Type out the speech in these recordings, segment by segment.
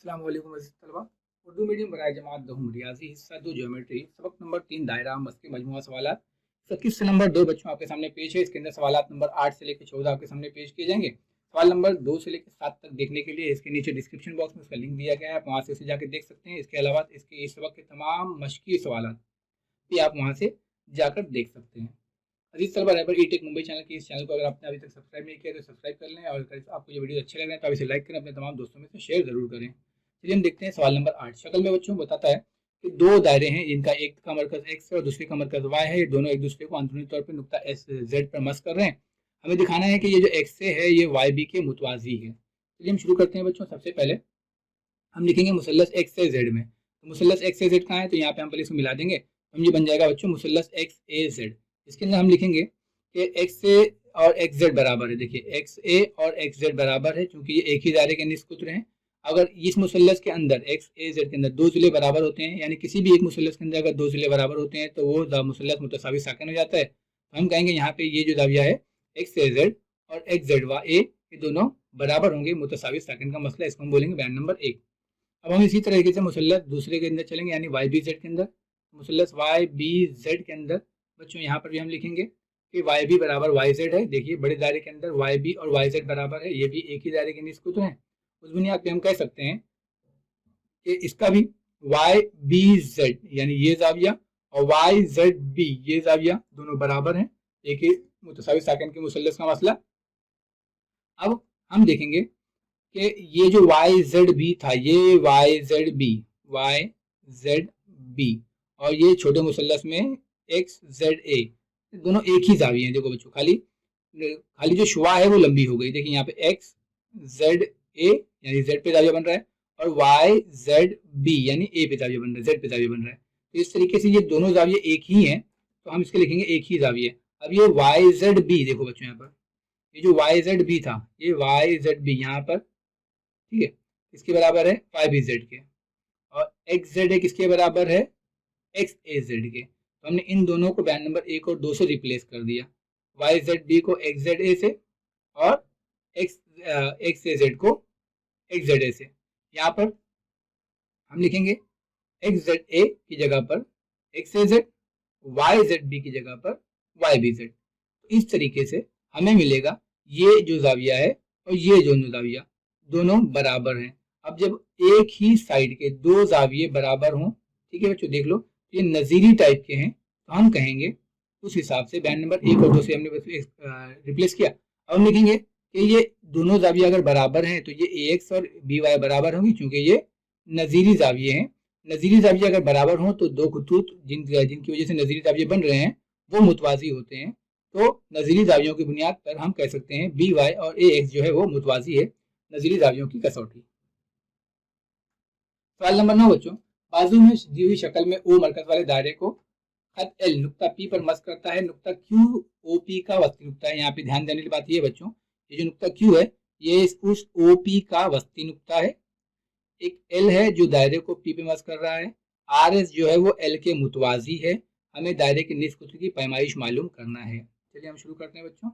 अस्सलाम वालेकुम अज़ीज़ तलबा। उर्दू मीडियम बराए जमात दहम रियाजी हिस्सा 2 ज्योमेट्री सबक नंबर 3 दायरा मस्की मजमूआ सवालात 21 से नंबर 2 बच्चों आपके सामने पेश है। इसके अंदर सवालात नंबर 8 से लेकर 14 आपके सामने पेश किए जाएंगे। सवाल नंबर 2 से लेकर 7 तक देखने के लिए इसके नीचे डिस्क्रिप्शन बॉक्स में उसका लिंक दिया गया है, आप वहाँ से उसे जाकर देख सकते हैं। इसके अलावा इसके इस सबक के तमाम मश्की सवालात भी आप वहाँ से जाकर देख सकते हैं। अजीज तलबा, रहबर ई टेक मुंबई चैनल के इस चैनल को अगर आपने अभी तक सब्सक्राइब नहीं किया तो सब्सक्राइब कर लें, और अगर आपको ये वीडियो अच्छे लग रहे हैं तो आप इसे लाइक करें, अपने तमाम दोस्तों में से शेयर जरूर करें। चलिए हम देखते हैं सवाल नंबर 8। शक्ल में बच्चों बताता है कि दो दायरे हैं जिनका एक का मरकज एक्स है और दूसरे का मरकज वाई है। ये दोनों एक दूसरे को अंदरूनी तौर पर नुक्ता एस जेड पर मस कर रहे हैं। हमें दिखाना है कि ये जो एक्स से है ये वाई बी के मुतवाजी है। चलिए हम शुरू करते हैं बच्चों। सबसे पहले हम लिखेंगे मुसल्लस एक्स से जेड में। तो मुसल्लस एक्स से जेड कहाँ है, तो यहाँ पे हम पहले इसको मिला देंगे, तो ये बन जाएगा बच्चों मुसल्लस एक्स ए जेड। इसके अंदर हम लिखेंगे कि एक्स ए और एक्स जेड बराबर है। देखिए एक्स ए और एक्स जेड बराबर है, क्योंकि ये एक ही दायरे के निस कुत्र हैं। अगर इस मुसल्लस के अंदर एक्स ए जेड के अंदर दो ज़िले बराबर होते हैं, यानी किसी भी एक मुसल्लस के अंदर अगर दो ज़िले बराबर होते हैं तो वो मुसल्लस मुतसावी साकिन हो जाता है। तो हम कहेंगे यहाँ पे ये जो दाविया है एक्स ए जेड और एक्स जेड वा ए, ये दोनों बराबर होंगे, मुतसावी साकिन का मसला, इसको हम बोलेंगे बयान नंबर 1। अब हम इसी तरीके से मुसल्लस दूसरे के अंदर चलेंगे, यानी वाई बी जेड के अंदर। मुसल्लस वाई बी जेड के अंदर बच्चों यहाँ पर भी हम लिखेंगे कि वाई बी बराबर वाई जेड है। देखिए बड़े दायरे के अंदर वाई बी और वाई जेड बराबर है, ये भी एक ही दायरे के निस्कुत हैं। उस बुनियाद पे हम कह सकते हैं कि इसका भी वाई बी जेड यानी ये जाविया और वाई जेड बी ये जाविया दोनों बराबर हैं, एक ही मुतसावी साकिन के मुसल्लस का मसला। अब हम देखेंगे कि ये जो वाई जेड बी था, ये वाई जेड बी और ये छोटे मुसल्लस में एक्स जेड ए, दोनों एक ही जाविये हैं। देखो बच्चों, खाली जो शुआ है वो लंबी हो गई। देखिए यहाँ पे एक्स जेड ए यानी जेड पे जाविया बन रहा है, और वाई जेड बी यानी ए पे जाविया बन रहा है, जेड पे जाविया बन रहा है। तो इस तरीके से ये दोनों जाविये एक ही हैं, तो हम इसके लिखेंगे एक ही जाविये। अब ये वाई जेड बी, देखो बच्चों यहाँ पर ये जो वाई जेड बी था, ये वाई जेड बी यहाँ पर, ठीक है, इसके बराबर है वाई बी जेड के, और एक्स जेड ए किसके बराबर है, एक्स ए जेड के। तो हमने इन दोनों को बयान नंबर 1 और 2 से रिप्लेस कर दिया, वाई जेड बी को एक्स जेड ए से और एक्स ए जेड को एक्स जेड ए से। यहाँ पर हम लिखेंगे एक्स जेड ए की जगह पर एक्स ए जेड, वाई जेड बी की जगह पर वाई बी जेड। तो इस तरीके से हमें मिलेगा ये जो जाविया है और ये जो जाविया दोनों बराबर हैं। अब जब एक ही साइड के दो जाविये बराबर हों, ठीक है बच्चों, देख लो ये नजीरी टाइप के हैं, तो हम कहेंगे उस हिसाब से बयान नंबर 1 और 2 से हमने रिप्लेस किया। अब हम लिखेंगे कि ये दोनों जाविये अगर बराबर हैं तो ये ए एक्स और बी वाई बराबर होंगे, क्योंकि ये नजीरी जाविये हैं। नजीरी जाविये अगर बराबर हों तो दो खतूत जिनकी वजह से नजीरी जाविये बन रहे हैं वो मुतवाजी होते हैं। तो नजीरी जावियों की बुनियाद पर हम कह सकते हैं बी वाई और ए एक्स जो है वो मुतवाजी है, नजीरी जावियों की कसौटी। सवाल नंबर 9 बच्चों, बाजू में दी हुई शक्ल में ओ मरकज वाले दायरे को खत एल नुक्ता पी पर मस करता है। नुक्ता क्यू ओ पी का वस्ती नुक्ता है। यहाँ पे ध्यान देने की बात ये बच्चों, ये जो नुक्ता क्यू है ये उस ओ पी का वस्ती नुक्ता है। एक एल है जो दायरे को पी पे मस कर रहा है। आर एस जो है वो एल के मुतवाजी है। हमें दायरे के निस्फ कुत्र की पैमाइश मालूम करना है। चलिए हम शुरू करते हैं बच्चों।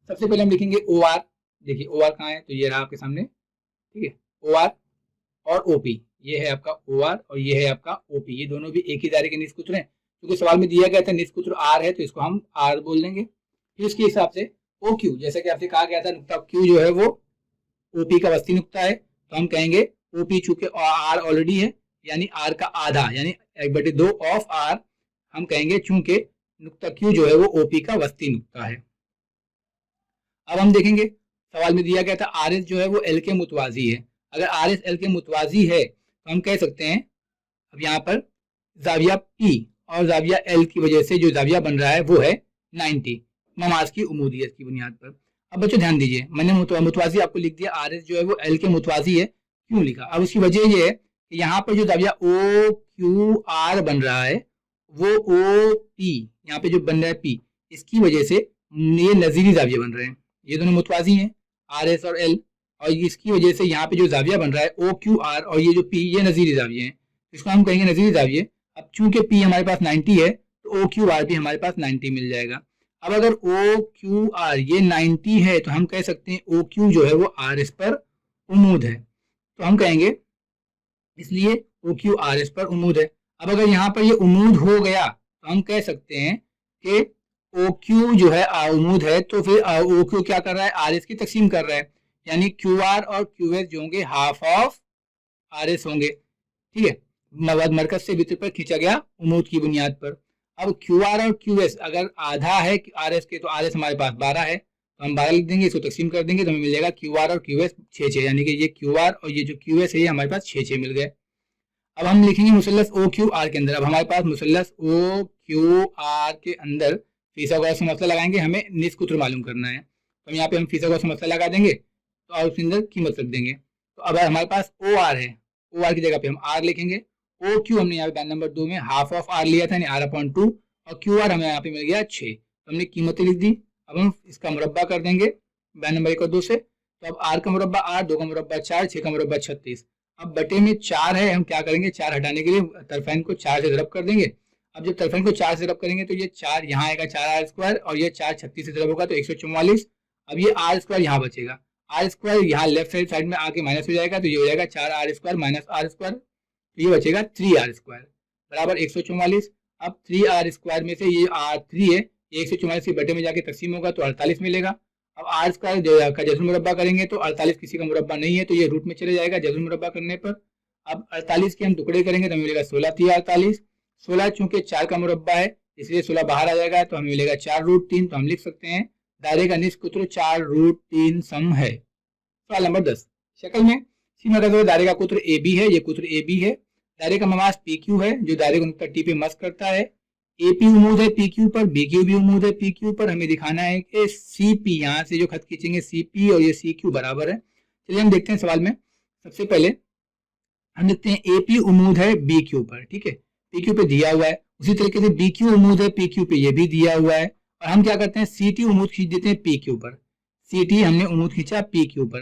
सबसे पहले हम लिखेंगे ओ आर। देखिए ओ आर कहाँ है, तो ये रहा आपके सामने, ठीक है, ओ आर और ओपी, ये है आपका ओ आर और ये है आपका ओपी, ये दोनों भी एक ही दायरे के निस्फ कुत्र हैं। क्योंकि सवाल में दिया गया था निस्फ कुत्र आर है तो इसको हम आर बोल देंगे। फिर इसके हिसाब से ओ क्यू, जैसा कि आपसे कहा गया था नुक्ता क्यू जो है वो ओपी का वस्ती नुक्ता है, तो हम कहेंगे ओपी चूंकि आर ऑलरेडी है यानी आर का आधा यानी 1/2 ऑफ आर, हम कहेंगे चूंकि नुक्ता क्यू जो है वो ओपी का वस्ती नुक्ता है। अब हम देखेंगे सवाल में दिया गया था आर एस जो है वो एल के मुतवाजी है। अगर आर एस एल के मुतवाजी है तो हम कह सकते हैं, अब यहाँ पर जाविया पी और जाविया एल की वजह से जो जाविया बन रहा है वो है 90 नमाज की उमूदियत की बुनियाद पर। अब बच्चों ध्यान दीजिए, मैंने मुतवाजी आपको लिख दिया, आर एस जो है वो एल के मुतवाजी है, क्यों लिखा, अब उसकी वजह ये है कि यहाँ पर जो जाविया ओ क्यू आर बन रहा है वो ओ पी यहाँ पे जो बन रहा है पी, इसकी वजह से ये नजीरी जाविया बन रहे हैं, ये दोनों मुतवाजी हैं आर एस और एल, और इसकी वजह से यहाँ पे जो जाविया बन रहा है ओ क्यू आर और ये जो पी ये नजीरी जाविये हैं, इसको हम कहेंगे नजीरी जाविये। अब चूंकि पी हमारे पास 90 है तो ओ क्यू आर भी हमारे पास 90 मिल जाएगा। अब अगर ओ क्यू आर ये 90 है तो हम कह सकते हैं ओ क्यू जो है वो आर एस पर उमूद है, तो हम कहेंगे इसलिए ओ क्यू आर एस पर उम्मीद है। अब अगर यहाँ पर ये उम्मीद हो गया तो हम कह सकते हैं कि ओ क्यू जो है उम्मीद है, तो फिर ओ क्यू क्या कर रहा है, आर एस की तकसीम कर रहा है, यानी क्यू आर और क्यू एस जो होंगे हाफ ऑफ आर एस होंगे। ठीक है, मवाद मरकज से वित्र पर खींचा गया उम्मीद की बुनियाद पर। अब क्यू आर और क्यू एस अगर आधा है आर एस के, तो आर एस हमारे पास 12 है, तो हम 12 लिख देंगे, इसको तकसीम कर देंगे तो हमें मिल जाएगा क्यू आर और क्यू एस 6, यानी कि ये क्यू आर और ये जो क्यू एस है ये हमारे पास 6 मिल गए। अब हम लिखेंगे मुसल्लस ओ क्यू आर के अंदर। अब हमारे पास मुसल्लस ओ क्यू आर के अंदर फिसागोरस का मसला लगाएंगे, हमें निस्फ कुत्र मालूम करना है, तो यहाँ पे हम फिसागोरस का मसला लगा देंगे तो और उसके अंदर कीमत रख देंगे। तो अब हमारे पास ओ आर है, ओ आर की जगह पे हम आर लिखेंगे। ओ क्यू हमने यहाँ पे बैन नंबर 2 में हाफ ऑफ आर लिया था, यानी R/2, और क्यू आर हमें यहाँ पे मिल गया 6, तो हमने कीमतें लिख दी। अब हम इसका मुरब्बा कर देंगे बैन नंबर 1 और 2 से, तो अब आर का मुरब्बा 8, 2 का मुरब्बा 4, 6 का मुरब्बा 36। अब बटे में 4 है, हम क्या करेंगे, 4 हटाने के लिए तरफैन को 4 से ज़रब कर देंगे। अब जब तरफैन को 4 से ज़रब करेंगे तो ये 4 यहाँ आएगा 4r² और ये 4 36 से ज़रब होगा तो 144। अब ये r² यहाँ बचेगा, r² यहाँ लेफ्ट साइड में आके माइनस हो जाएगा, तो ये हो जाएगा 4r² माइनस r², तो ये बचेगा 3r² बराबर 144। अब 3r² में से ये r3 है, ये 144 के बटे में जाके तकसीम होगा तो 48 मिलेगा। अब r² का जज़्र मुरब्बा करेंगे तो 48 किसी का मुरब्बा नहीं है, तो ये रूट में चले जाएगा जज़्र मुरब्बा करने पर। अब 48 के हम टुकड़े करेंगे तो हमें मिलेगा 16 3 48, 16 चूंकि 4 का मुरब्बा है इसलिए 16 बाहर आ जाएगा, तो हमें मिलेगा 4√3। तो हम लिख सकते हैं दायरे का निस्फ कुत्र 4√3 सम है। सवाल नंबर 10, शक्ल में सी में दायरे का कुत्र ए बी है, ये कुत्र ए बी है। दायरे का ममास पी क्यू है जो दायरे को नुक्ता टी पे मस करता है। ए पी उम्मीद है पी क्यू पर, बी क्यू भी उम्मीद है पी क्यू पर। हमें दिखाना है कि सी पी, यहाँ से जो खत खींचेंगे सी पी और ये सी क्यू बराबर है। चलिए हम देखते हैं सवाल में। सबसे पहले हम देखते हैं ए पी उम्मीद है बी क्यू पर, ठीक है, पी क्यू पे दिया हुआ है। उसी तरीके से बी क्यू उम्मीद है पी क्यू पे, ये भी दिया हुआ है। और हम क्या करते हैं, सी टी उम्मीद खींच देते हैं पी क्यू पर। सी टी हमने उम्मीद खींचा पी क्यू पर,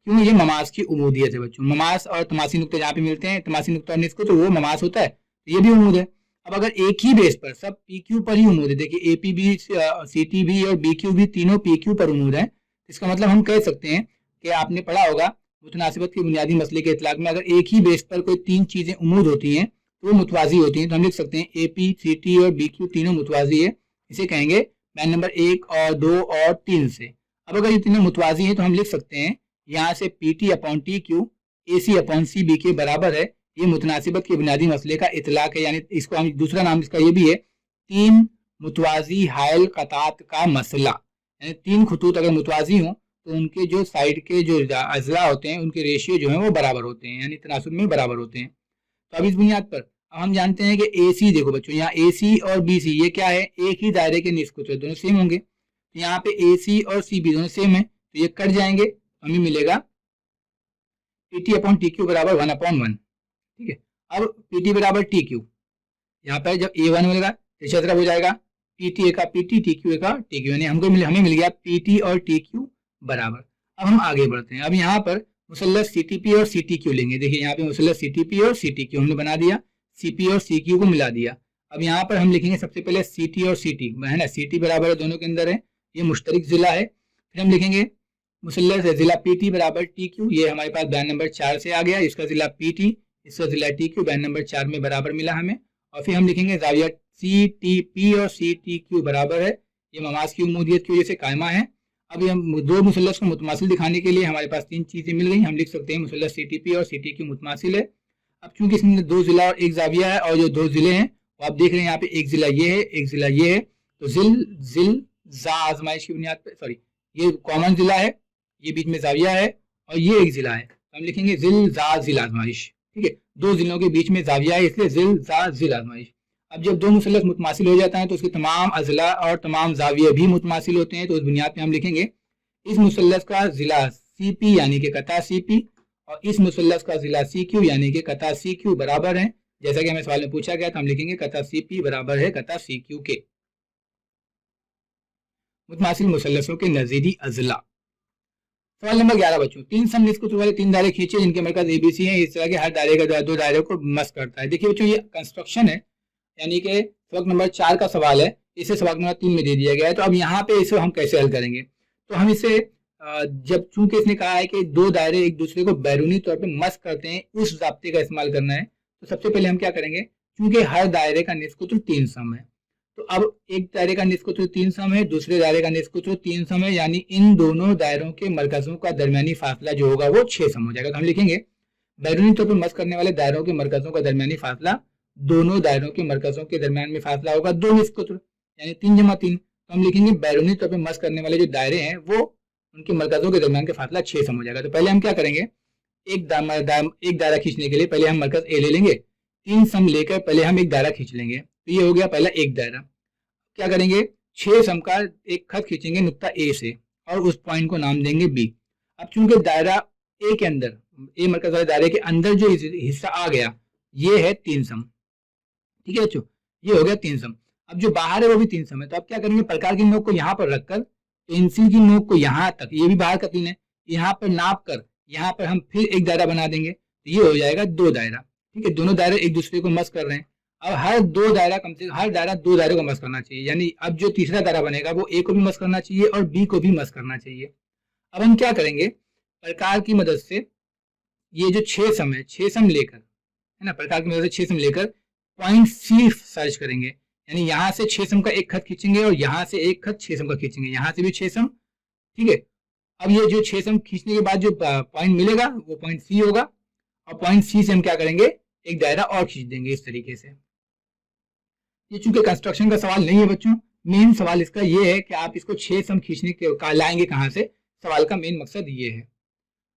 क्यों, ये ममास की उम्मीदियत है बच्चों। ममास और तमासी नुक्ते जहाँ पे मिलते हैं, तमासी नुक्ता और निस्फ को, तो वो ममास होता है, तो ये भी उम्मीद है। अब अगर एक ही बेस पर सब पी क्यू पर ही उम्मीद है, देखिए ए पी भी, सी टी भी और बी क्यू भी तीनों पी क्यू पर उम्मीद है, इसका मतलब हम कह सकते हैं कि आपने पढ़ा होगा मुतनासिबत के बुनियादी मसले के इतलाक में, अगर एक ही बेस पर कोई 3 चीजें उम्मीद होती हैं तो वो मुतवाजी होती हैं। तो हम लिख सकते हैं ए पी सी टी और बी क्यू तीनों मुतवाजी है, इसे कहेंगे बैन नंबर 1 और 2 और 3 से। अब अगर ये तीनों मुतवाजी हैं तो हम लिख सकते हैं यहाँ से P T upon T Q A C upon C B के बराबर है। ये मुतनासिबत के बुनियादी मसले का इतलाक है, यानी इसको हम दूसरा नाम इसका ये भी है 3 मुतवाजी हायल कतात का मसला। यानी 3 खतूत अगर मुतवाजी हों तो उनके जो साइड के जो अजला होते हैं उनके रेशियो जो है वो बराबर होते हैं, यानी तनासुब में बराबर होते हैं। तो अब इस बुनियाद पर अब हम जानते हैं कि ए सी, देखो बच्चों यहाँ ए सी और बी सी ये क्या है, एक ही दायरे के निस्फ कुत्र, दोनों सेम होंगे। तो यहाँ पे ए सी और सी बी दोनों सेम है, तो ये कट जाएंगे, हमें मिलेगा P T upon T Q बराबर 1/1। ठीक है, अब पी टी बराबर टी क्यू, यहाँ पर जब ए वन मिलेगा तो तरफ हो जाएगा पी टी ए का पी टी, टी क्यू ए का टी क्यू, यानी हमें मिल गया पी टी और टी क्यू बराबर। अब हम आगे बढ़ते हैं। अब यहाँ पर मुसल्लस सी टी पी और सी टी क्यू लेंगे। देखिए यहाँ पे मुसल्लस सी टी पी और सी टी क्यू हमने बना दिया, सी पी और सी क्यू को मिला दिया। अब यहाँ पर हम लिखेंगे सबसे पहले सी टी और सी टी, है ना, सी टी बराबर है, दोनों के अंदर है, ये मुश्तरक जिला है। फिर हम लिखेंगे मुसल्लस जिला पी टी बराबर टी क्यू, ये हमारे पास बैन नंबर 4 से आ गया, इसका जिला पी टी, इसका जिला टी क्यू बैन नंबर 4 में बराबर मिला हमें। और फिर हम लिखेंगे जाविया सी टी पी और सी टी क्यू बराबर है, ये ममास की उम्मीदियत की वजह से कायमा है। अब हम दो मुसल्लस को मुतमासिल दिखाने के लिए हमारे पास 3 चीजें मिल गई, हम लिख सकते हैं मुसल्लस सी टी पी और सी टी क्यू मुतमासिल है। अब चूंकि इसमें 2 जिला और 1 जाविया है, और जो 2 जिले हैं वो आप देख रहे हैं यहाँ पे, एक जिला ये है एक जिला ये है, तो जिल जा आजमाइश की बुनियाद पर, सॉरी ये कॉमन जिला है, ये बीच में जाविया है और ये एक जिला है, तो हम लिखेंगे जिल जा जिल आजमाइश। ठीक है, 2 जिलों के बीच में जाविया है इसलिए जिल जा जिल आजमाइश। अब जब 2 मुसल्लस मुतमासिल हो जाता है तो उसके तमाम अजला और तमाम जाविये भी मुतमासिल होते हैं, तो उस बुनियाद पे हम लिखेंगे इस मुसल्लस का जिला सी पी यानी कि कता सी पी और इस मुसल्लस का जिला सी क्यू यानी कि कता सी क्यू बराबर है। जैसा कि हमें सवाल में पूछा गया, तो हम लिखेंगे कता सी पी बराबर है कता सी क्यू के। मुतमासिल मुसल्लसों के नजीरी अजला। सवाल नंबर 11 बच्चों, 3 सम निस्फ कुत्र वाले 3 दायरे खींचे जिनके मरकज एबीसी हैं, इस तरह के हर दायरे का 2 दायरे को मस करता है। देखिए बच्चों ये कंस्ट्रक्शन है, यानी कि सबक नंबर 4 का सवाल है, इसे सबक नंबर 3 में दे दिया गया है। तो अब यहाँ पे इसे हम कैसे हल करेंगे, तो हम इसे जब चूंकि इसने कहा है कि दो दायरे एक दूसरे को बैरूनी तौर पे मस्क करते हैं, उस जाब्ते का इस्तेमाल करना है। तो सबसे पहले हम क्या करेंगे, चूंकि हर दायरे का निष्कुत्र 3 सम है, तो अब एक दायरे का निष्कुत्र 3 सम है, दूसरे दायरे का निष्कुत्र 3 सम है, यानी इन दोनों दायरों के मरकजों का दरमियानी फासला जो होगा वो 6 सम हो जाएगा। तो हम लिखेंगे बैरूनी तौर पर मस्क करने वाले दायरों के मरकजों का दरमियानी फासला, दोनों दायरों के मरकजों के दरमियान में फासला होगा 2 निष्कुत्र यानी 3 जमा 3। तो हम लिखेंगे बैरूनी तौर पर मस्क करने वाले जो दायरे हैं वो उनके मरकजों के दरमियान का फासला 6 सम हो जाएगा। तो पहले हम क्या करेंगे, एक दायरा खींचने के लिए पहले हम मरकज ए ले लेंगे, 3 सम लेकर पहले हम एक दायरा खींच लेंगे। तो ये हो गया पहला एक दायरा। क्या करेंगे, 6 सम का एक खत खींचेंगे नुक्ता ए से और उस पॉइंट को नाम देंगे बी। अब चूंकि दायरा ए के अंदर, ए मरकज वाले दायरे के अंदर जो हिस्सा आ गया ये है 3 सम, ठीक है बच्चों, ये हो गया 3 सम। अब जो बाहर है वो भी 3 सम है। तो अब क्या करेंगे, प्रकार की नोक को यहाँ पर रखकर पेंसिल की नोक को यहाँ तक, ये भी बाहर का 3 है, यहाँ पर नाप कर यहाँ पर हम फिर एक दायरा बना देंगे। तो ये हो जाएगा 2 दायरा, ठीक है। दोनों दायरे एक दूसरे को मस्क कर रहे हैं। अब हर 2 दायरा कम से कम, हर दायरा 2 दायरे को मस्क करना चाहिए, यानी अब जो तीसरा दायरा बनेगा वो ए को भी मस्क करना चाहिए और बी को भी मस्क करना चाहिए। अब हम क्या करेंगे, प्रकार की मदद से ये जो 6 सम है, 6 सम लेकर, है ना, प्रकार की मदद से 6 सम लेकर पॉइंट सी सर्च करेंगे, यानी यहाँ से 6 सम का एक खत खींचेंगे और यहाँ से एक खत 6 सम का खींचेंगे, यहाँ से भी 6 सम, ठीक है। अब ये जो 6 सम खींचने के बाद जो पॉइंट मिलेगा वो पॉइंट सी होगा और पॉइंट सी से हम क्या करेंगे, एक दायरा और खींच देंगे इस तरीके से। ये चूंकि कंस्ट्रक्शन का सवाल नहीं है बच्चों, मेन सवाल इसका ये है कि आप इसको 6 सम खींचने के लाएंगे कहाँ से, सवाल का मेन मकसद ये है।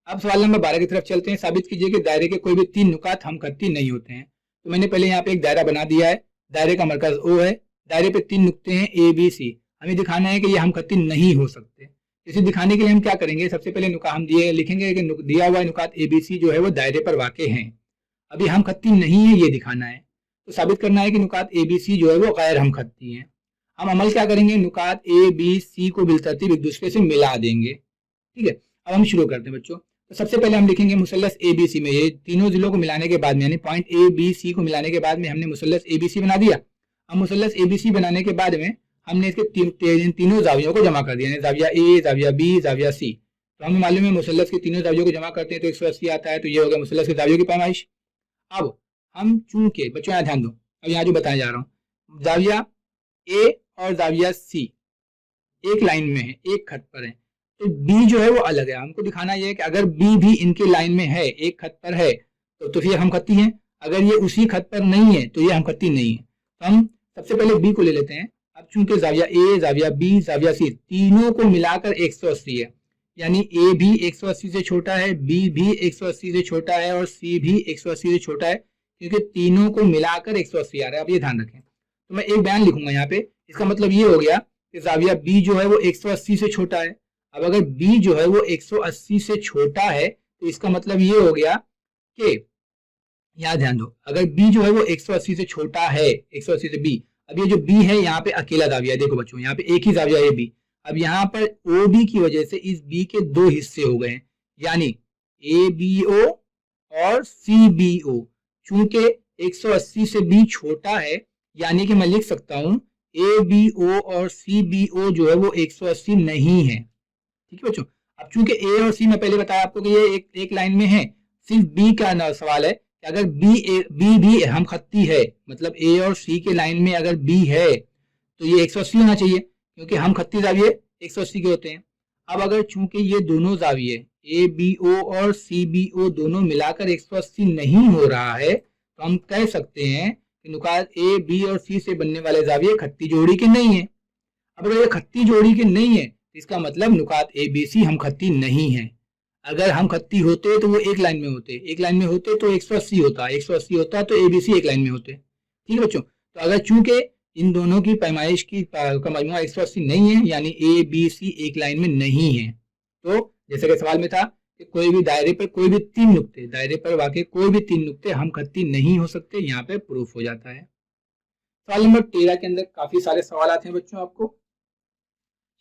अब सवाल नंबर 12 की तरफ चलते हैं। साबित कीजिए कि दायरे के कोई भी 3 नुकात हमखत्ती नहीं होते हैं। तो मैंने पहले यहाँ पे एक दायरा बना दिया है, दायरे का मरकज O है, दायरे पे 3 नुक्ते हैं A B C, हमें दिखाना है कि ये हमखत्ती नहीं हो सकते। इसे दिखाने के लिए हम क्या करेंगे, सबसे पहले नुकात हम लिखेंगे कि दिया हुआ नुकात ABC जो है वो दायरे पर वाक़े हैं। अभी हमखत्ती नहीं है ये दिखाना है, तो साबित करना है कि नुकात ABC जो है वो गैर हमखत्ती है। हम अमल क्या करेंगे, नुकात ABC को बिलतरतीब एक दूसरे से मिला देंगे, ठीक है। अब हम शुरू करते हैं बच्चों। तो सबसे पहले हम लिखेंगे मुसल्लस ABC में, ये तीनों जिलों को मिलाने के बाद में, यानी पॉइंट ABC को मिलाने के बाद में हमने मुसल्लस ABC बना दिया। अब मुसल्लस ABC बनाने के बाद में हमने इसके तीनों जावियों को जमा कर दिया, यानी जाविया A, जाविया B, जाविया C। तो हमें मालूम है मुसल्लस के तीनों जावियों को जमा करते हैं तो 180 आता है। तो ये हो गया मुसल्लस के जावियों की पैमाइश। अब हम चूंकि बच्चों यहाँ ध्यान दो, अब यहाँ जो बताने जा रहा हूँ, जाविया A और जाविया C एक लाइन में है, एक खत पर है, तो B जो है वो अलग है। हमको दिखाना ये है कि अगर B भी इनके लाइन में है, एक खत पर है, तो ये हमखत्ती है। अगर ये उसी खत पर नहीं है तो ये हमखत्ती नहीं है। तो हम सबसे पहले B को ले लेते हैं। अब चूंकि जाविया A, जाविया B, जाविया C तीनों को मिलाकर 180 है, यानी A भी 180 से छोटा है, B भी 180 से छोटा है और C भी 180 से छोटा है, क्योंकि तीनों को मिलाकर 180 आ रहा है। अब ये ध्यान रखें। तो मैं एक बयान लिखूंगा यहाँ पे, इसका मतलब ये हो गया कि जाविया B जो है वो 180 से छोटा है। अब अगर B जो है वो 180 से छोटा है तो इसका मतलब ये हो गया कि, यहाँ ध्यान दो, अगर B जो है वो 180 से छोटा है, 180 से B, अब ये जो B है यहाँ पे अकेला जाविया है, देखो बच्चों यहाँ पे एक ही जाविया है B। अब यहाँ पर OB की वजह से इस B के 2 हिस्से हो गए, यानी ABO और CBO। चूंकि 180 से B छोटा है, यानी कि मैं लिख सकता हूं ABO और CBO जो है वो 180 नहीं है, ठीक है बच्चों। अब चूंकि A और C मैं पहले बताया आपको कि ये एक लाइन में है, सिर्फ B का सवाल है कि अगर B भी हमखत्ती है, मतलब A और C के लाइन में अगर B है तो ये 180 होना चाहिए, क्योंकि हमखत्ती जाविये 180 के होते हैं। अब अगर चूंकि ये दोनों जाविये ABO और CBO दोनों मिलाकर 180 नहीं हो रहा है, तो हम कह सकते हैं कि नुकात A, B और C से बनने वाले जाविये खत्ती जोड़ी के नहीं है। अब अगर ये खत्ती जोड़ी के नहीं है तो इसका मतलब नुकात ABC हमखत्ती नहीं है। अगर हमखत्ती होते तो वो एक लाइन में होते, एक लाइन में होते तो 180 होता, 180 होता तो ABC एक लाइन में होते, ठीक है बच्चों। तो अगर चूंकि इन दोनों की पैमाइश का मजमूआ 180 नहीं है, यानी ABC एक लाइन में नहीं है, तो जैसे कि सवाल में था कि कोई भी दायरे पर कोई भी 3 नुक्ते, दायरे पर वाकई कोई भी 3 नुक्ते हमखत्ती नहीं हो सकते, यहाँ पे प्रूफ हो जाता है। सवाल नंबर 13 के अंदर काफी सारे सवाल आते हैं बच्चों आपको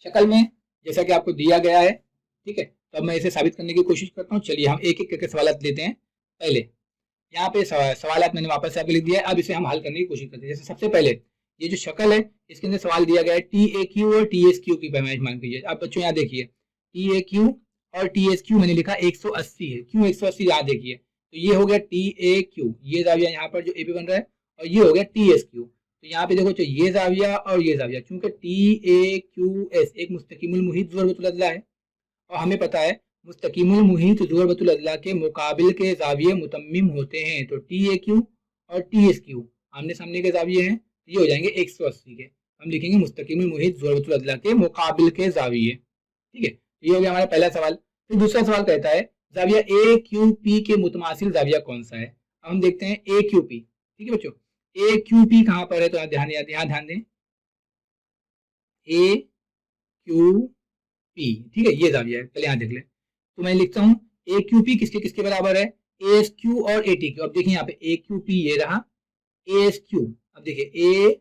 शक्ल में, जैसा कि आपको दिया गया है, ठीक है। तो अब मैं इसे साबित करने की कोशिश करता हूँ। चलिए हम एक एक करके सवाल लेते हैं। पहले यहाँ पे सवाल मैंने वापस से आपको लिख दिया है, अब इसे हम हल करने की कोशिश करते हैं। जैसे सबसे पहले ये जो शक्ल है इसके अंदर सवाल दिया गया है TAQ और TSQ की पैमाइश मान कीजिए। अब बच्चों यहाँ देखिए टी ए क्यू और टी एस क्यू मैंने लिखा 180 है, क्यों 180 यहाँ देखिए, तो ये हो गया टी ए क्यू, ये जाविया यहाँ पर जो ए पी बन रहा है, और ये हो गया टी एस क्यू। तो यहाँ पे देखो तो ये जाविया और ये जाविया, चूंकि टी ए क्यू एस एक मुस्तकीमुल मुहीत ज़ुरबतुल अदला है, और हमें पता है मुस्तकीमुल मुहीत ज़ुरबतुल अदला के मुकाबिल के जाविये मुतम्मिम होते हैं, तो टी ए क्यू और टी एस क्यू आमने सामने के जाविये हैं, ये हो जाएंगे 180 के। हम लिखेंगे मुस्तकीमुल मुहीत ज़ुरबतुल अदला के मुकाबिल के जाविये। ठीक है, ये हो गया हमारा पहला सवाल। फिर दूसरा सवाल कहता है जाविया ए क्यू पी के मुतमासिल जाविया कौन सा है। अब हम देखते हैं ए क्यू पी। ठीक है बच्चों, ए क्यू पी कहाँ पर है, तो ध्यान दें, ए क्यू पी, ठीक है, ये जाविया है, पहले यहाँ देख ले। तो मैं लिखता हूँ ए क्यू पी किसके किसके बराबर है, ए एस क्यू और ए टी क्यू। अब देखिए यहाँ पे ए क्यू पी ये रहा, ए एस क्यू, अब देखिए ए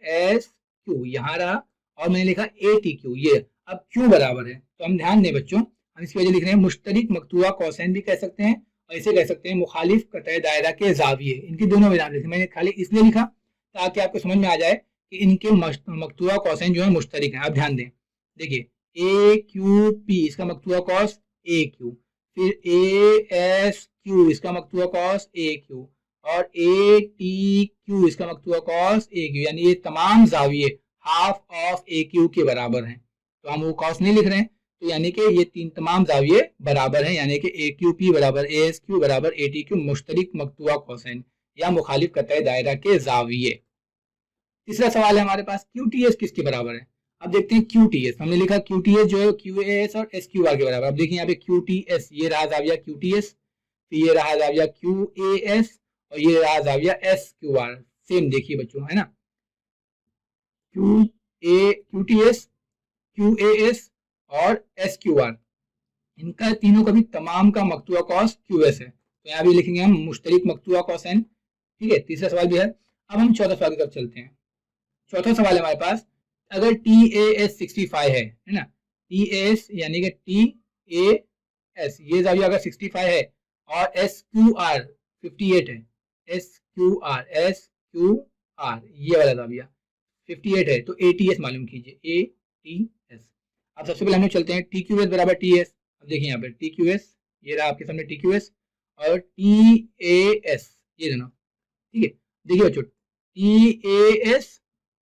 एस क्यू यहाँ रहा, और मैंने लिखा ए टी क्यू ये। अब क्यू बराबर है, तो हम ध्यान दें बच्चों, हम इसकी वजह लिख रहे हैं मुश्तरिक मकतूआ कौसैन भी कह सकते हैं, और इसे कह सकते हैं मुखालिफ कतई दायरा के जाविये। इनकी दोनों वजह लिखी, मैंने खाली इसलिए लिखा ताकि आपको समझ में आ जाए कि इनके मकतूआ कौसैन जो है मुश्तरिक हैं। अब ध्यान दें, देखिए ए क्यू पी इसका मकतूआ कौस ए क्यू, फिर ए एस क्यू इसका मकतूआ कौस ए क्यू, और ए टी क्यू इसका मकतूआ कौस ए क्यू, यानी ये तमाम जाविये हाफ ऑफ ए क्यू के बराबर हैं। तो हम वो कौस नहीं लिख रहे हैं, तो यानी कि ये तीन तमाम जाविये बराबर हैं, यानी कि ए क्यू पी बराबर ए एस क्यू बराबर ए टी क्यू मुश्तरिक मकतूआ कौसैन या मुखालिफ कतई दायरा के जाविये। तीसरा सवाल है हमारे पास क्यू टी एस किसके बराबर है। अब देखते हैं क्यू टी एस, हमने लिखा क्यू टी एस जो है क्यू ए एस और एस क्यू आर के बराबर। अब देखिए यहाँ पे क्यू टी एस ये रहा जाविया क्यू टी एस, फिर ये रहा जाविया क्यू ए एस, और ये रहा जाविया एस क्यू आर। सेम देखिए बच्चों, है ना, Q T S, Q A S और एस क्यू आर, इनका तीनों का भी तमाम का मकतूआ कौस क्यू एस है, तो यहाँ भी लिखेंगे हम मुश्तरिक मकतूआ कौसैन। ठीक है, तीसरा सवाल भी है। अब हम चौथा सवाल की तरफ चलते हैं। चौथा सवाल है हमारे पास, अगर टी ए एस 65 है ना, टी ए एस यानी कि टी ए एस ये जाविया अगर 65 है और एस क्यू आर 58 है, एस क्यू आर ये वाला जाविया 58 है, तो ए टी एस मालूम कीजिए, ए टी एस। अब सबसे पहले हम लोग चलते हैं टी क्यू एस बराबर टी एस। अब देखिए यहाँ पे टी क्यू एस ये रहा आपके सामने टी क्यू एस और टी ए एस ये दोनों। ठीक है, देखिए बच्चों T A S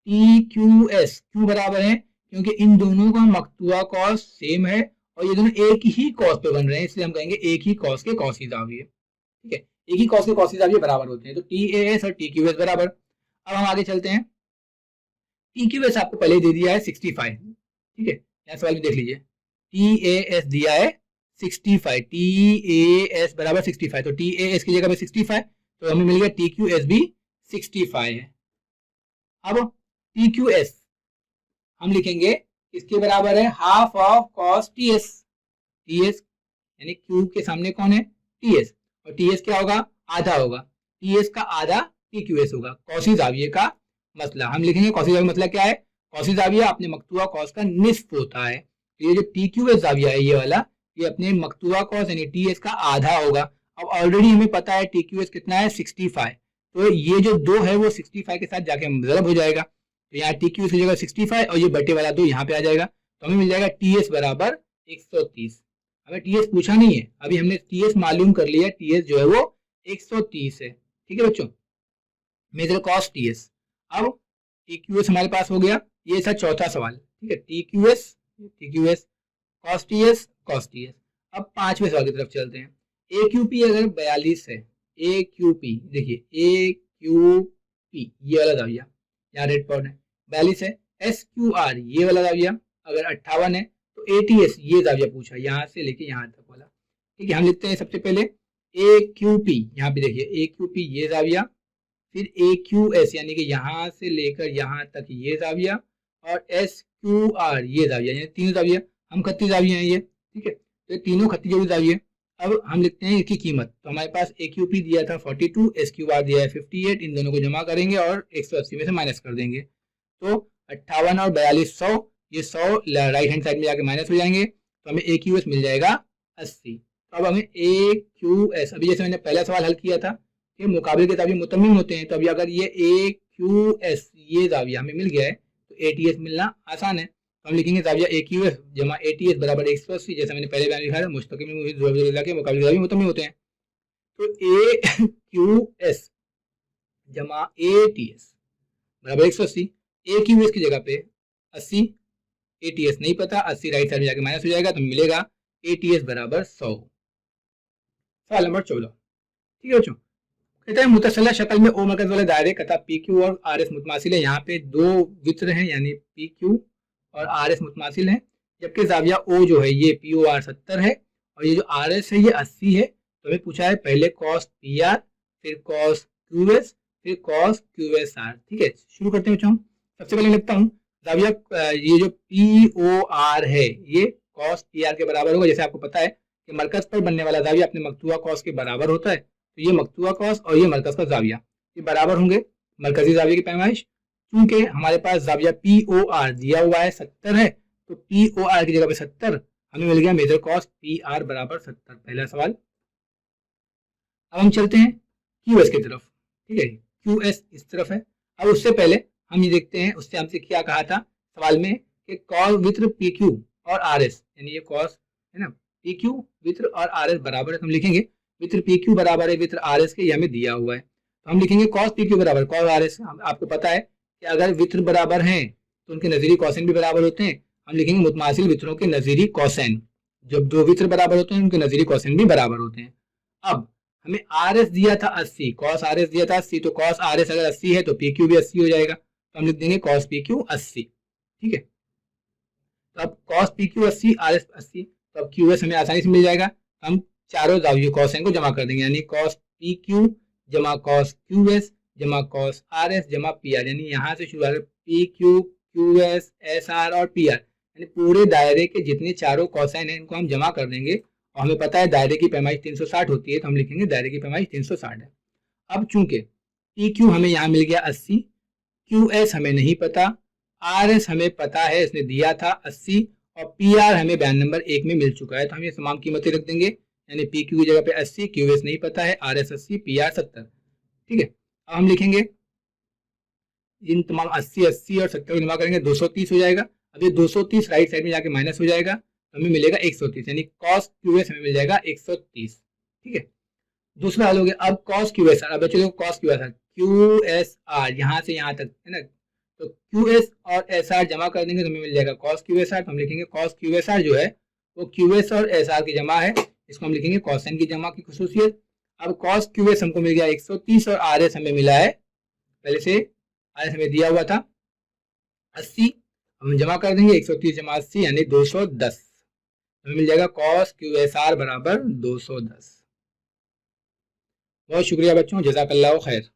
T Q S क्यों बराबर है, क्योंकि इन दोनों का मकतूआ कॉस सेम है और ये दोनों एक ही कॉस पे बन रहे हैं, इसलिए हम कहेंगे एक ही कॉस के कॉसी जाविये। ठीक है, एक ही कॉस के कॉसी जाविये बराबर होते हैं, तो टी ए एस और टी क्यू एस बराबर। अब हम आगे चलते हैं, टी क्यू एस आपको पहले दे दिया है 65। ठीक है, यहाँ सवाल भी देख लीजिए, टी ए एस दिया है 65, टी ए एस बराबर 65, तो टी ए एस की जगह पे 65, तो हमें मिल गया टी क्यू एस भी 65 है। अब टी क्यू एस हम लिखेंगे इसके बराबर है half of cos T S. T S यानी क्यू के सामने कौन है, टी एस, और टी एस क्या होगा, आधा होगा, टी एस का आधा टी क्यू एस होगा। कौसी जाविये का मसला हम लिखेंगे, कौसी जाविया मतलब क्या है, कौसी जाविया अपने मकतूआ कॉस का निस्फ होता है, तो ये जो टी क्यू एस जाविया है ये वाला, ये अपने मकतूआ कॉस यानी टी एस का आधा होगा। अब ऑलरेडी हमें पता है टी क्यू एस कितना है 65, तो ये जो 2 है वो 65 के साथ जाके ज़रब हो जाएगा, तो यहाँ टी क्यू की जगह 65 और ये बटे वाला 2 यहाँ पे आ जाएगा, तो हमें मिल जाएगा टी एस बराबर 130। हमें टी एस पूछा नहीं है, अभी हमने टी एस मालूम कर लिया, टी एस जो है वो 130 है। ठीक है बच्चों, मेजर कॉस टी एस। अब टी क्यू एस हमारे पास हो गया, ये था चौथा सवाल। ठीक है, T Q S cos T S cos T S. अब पांचवें सवाल की तरफ चलते हैं, ए क्यू पी अगर 42 है, ए क्यू पी देखिए ए क्यू पी ये वाला जाविया यहाँ रेड पॉइंट है 42 है, एस क्यू आर ये वाला जाविया अगर 58 है, तो ए टी एस ये जाविया पूछा यहाँ से लेके यहाँ तक वाला। ठीक है, हम लिखते हैं सबसे पहले ए क्यू पी, यहाँ पे देखिए ए क्यू पी ये जाविया, फिर ए क्यू एस यानी कि यहाँ से लेकर यहाँ तक ये जाविया, और एस क्यू आर ये जाविया, यानी तीनों जाविया हम खत्ती जाविया हैं ये। ठीक है, तो तीनों खत्ती जोड़ी जाविया। अब हम लिखते हैं इसकी कीमत, तो हमारे पास ए क्यू पी दिया था 42, एस क्यू आर दिया है 58, इन दोनों को जमा करेंगे और 180 में से माइनस कर देंगे, तो 58 और 42 100, ये 100 राइट हैंड साइड में जाके माइनस हो जाएंगे, तो हमें ए क्यू एस मिल जाएगा 80। तो अब हमें ए क्यू एस, अभी जैसे मैंने पहला सवाल हल किया था कि मुकाबले के जाविये मुतम्मिम होते हैं, तो अभी अगर ये ए क्यू एस ये जाविया हमें मिल गया है तो ए टी एस मिलना आसान है। तो हम लिखेंगे जाविया ए क्यू एस जमा ए टी एस बराबर 180, जैसा मैंने पहले बयान लिखा था, मुस्तकिल के मुकाबले जावी मुतमी होते हैं। तो ए क्यू एस जमा ए टी एस बराबर 180, ए क्यू एस की जगह पे 80, ए टी एस नहीं पता, 80 राइट साइड में जाके माइनस हो जाएगा तो मिलेगा ए टी एस बराबर 100। सवाल नंबर 14, ठीक है बच्चों। कहता है मुतसला शक्ल में ओ मरकज वाले दायरे कथा पी क्यू और आर एस मुतमासिल है। यहाँ पे दो वित्र हैं यानी पी क्यू और आर एस मुतमासिल हैं, जबकि जाविया ओ जो है ये पी ओ आर 70 है और ये जो आर एस है ये 80 है। तो हमें पूछा है पहले कॉस पी आर, फिर कॉस क्यू एस, फिर कॉस क्यू एस आर। ठीक है, शुरू करते हैं बच्चों। सबसे पहले लिखता हूँ जाविया ये जो पी ओ आर है ये कॉस पी आर के बराबर होगा। जैसे आपको पता है कि मरकज पर बनने वाला जाविया अपने मकतूबा कॉस के बराबर होता है, तो ये मकतूबा कॉस और ये मरकज का जाविया ये बराबर होंगे मरकजी जाविया की पैमाइश। क्योंकि हमारे पास जाविया पी ओ आर दिया हुआ है 70 है, तो पी ओ आर की जगह पे 70 हमें मिल गया मेजर कॉस पी आर बराबर 70, पहला सवाल। अब हम चलते हैं क्यू एस की तरफ। ठीक है, क्यू एस इस तरफ है। अब उससे पहले हम ये देखते हैं उससे हमसे क्या कहा था सवाल में कि कॉस वित्र पी क्यू और आर एस, यानी ये कॉस है ना, पी क्यू वित्र और आर एस बराबर है, तो हम लिखेंगे वित्र पी क्यू बराबर है वित्र आर एस के, ये हमें दिया हुआ है। तो हम लिखेंगे कॉस पी क्यू बराबर कॉस आर एस। आपको पता है कि अगर वित्र बराबर हैं तो उनके नजीरी कॉसेन भी बराबर होते हैं। हम लिखेंगे मुतमासिल वित्रों के नजीरी कॉसेन, जब दो वित्र बराबर होते हैं उनके नजीरी कॉसेन भी बराबर होते हैं। अब हमें आर एस दिया था 80, कॉस आर एस दिया था 80, तो कॉस आर एस अगर 80 है तो पी क्यू भी 80 हो जाएगा, तो हम लिख देंगे कॉस पी क्यू 80। ठीक है, तो अब cos P Q 80 R S 80, तो अब क्यू एस हमें आसानी से मिल जाएगा। हम चारों जाविये कॉसेन को जमा कर देंगे, यानी कॉस पी क्यू जमा कॉस क्यू एस जमा कॉस आर एस जमा पी आर, यानी यहाँ से शुरू P Q Q S S R और पी आर, यानी पूरे दायरे के जितने चारों कॉसेन हैं इनको हम जमा कर देंगे। और हमें पता है दायरे की पैमाइश 360 होती है, तो हम लिखेंगे दायरे की पैमाइश 360 है। अब चूंकि पी क्यू हमें यहाँ मिल गया 80, क्यू एस हमें नहीं पता, आर एस हमें पता है इसने दिया था 80 और पी आर हमें बयान नंबर 1 में मिल चुका है, तो हम ये तमाम कीमतें रख देंगे, यानी पी क्यू की जगह पे 80, क्यू एस नहीं पता है, आर एस 80, पी आर 70। ठीक है, अब हम लिखेंगे इन तमाम 80 80 और 70 को जमा करेंगे 230 हो जाएगा। अब ये 230 राइट साइड में जाके माइनस हो जाएगा, हमें मिलेगा 130, यानी कॉस क्यू एस हमें मिल जाएगा 130। ठीक है, दूसरा हल हो गया। अब कॉस क्यू एस आर, अब चलो cos Q S R, Q S R यहाँ से यहाँ तक है ना, तो क्यू एस और एस आर जमा कर देंगे तो हमें मिल जाएगा कॉस क्यू एस आर। तो हम लिखेंगे कॉस क्यू एस आर जो है वो क्यू एस और एस आर की जमा है, इसको हम लिखेंगे कॉसेन की जमा की खुसूसियत। अब कॉस क्यू एस हमको मिल गया 130 और आर एस हमें मिला है पहले से, आर एस हमें दिया हुआ था 80, हम जमा कर देंगे 130 जमा 80 यानी 210, हमें मिल जाएगा कॉस क्यू एस आर बराबर 210। बहुत शुक्रिया बच्चों, जज़ाकल्लाह खैर।